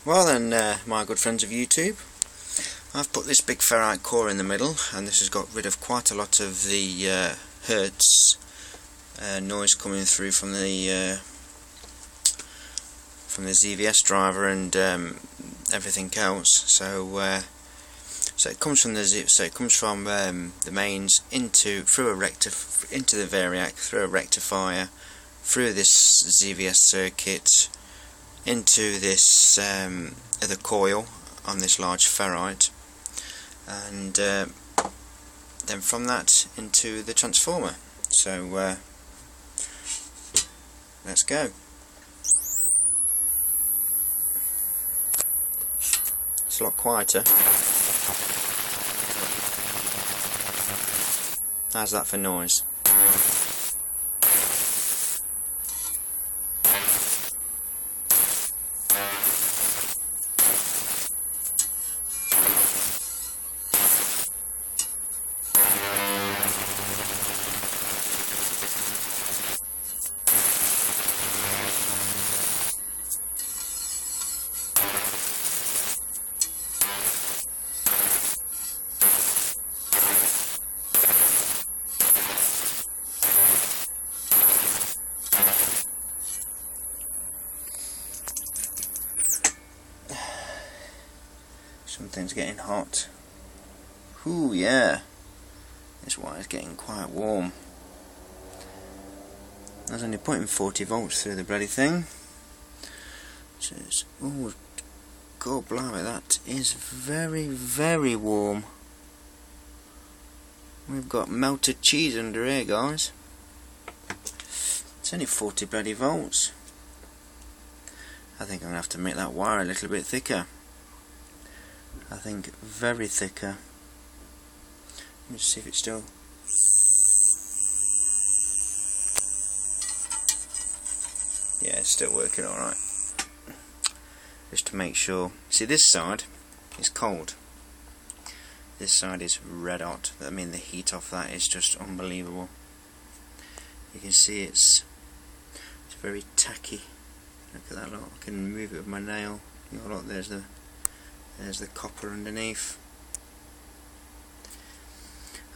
Well then, my good friends of YouTube, I've put this big ferrite core in the middle, and this has got rid of quite a lot of the hertz noise coming through from the ZVS driver and everything else. So it comes from the mains into the variac, through a rectifier, through this ZVS circuit, into this other coil on this large ferrite, and then from that into the transformer. So let's go. It's a lot quieter. How's that for noise? Something's getting hot. Ooh, yeah. This wire's getting quite warm. I was only putting 40 volts through the bloody thing. So it's, oh, God blimey, that is very, very warm. We've got melted cheese under here, guys. It's only 40 bloody volts. I think I'm going to have to make that wire a little bit thicker. I think very thicker. Let me just see if it's still. Yeah, it's still working alright. Just to make sure. See, this side is cold. This side is red hot. I mean, the heat off that is just unbelievable. You can see it's very tacky. Look at that lot. I can move it with my nail. You know, look, there's the copper underneath,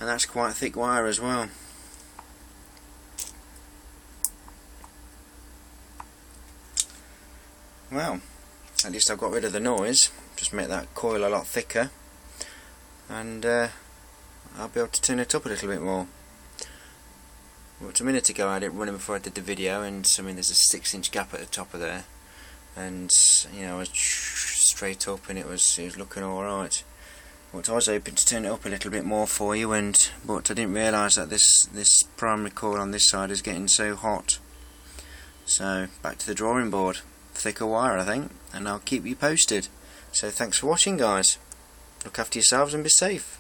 and that's quite a thick wire as well. Well, at least I've got rid of the noise. Just make that coil a lot thicker, and I'll be able to turn it up a little bit more. Well, a minute ago I had it running before I did the video, and I mean, there's a 6-inch gap at the top of there, and you know, I was straight up and it was looking alright. But I was hoping to turn it up a little bit more for you, but I didn't realise that this primary coil on this side is getting so hot. So back to the drawing board. Thicker wire, I think, and I'll keep you posted. So thanks for watching, guys. Look after yourselves and be safe.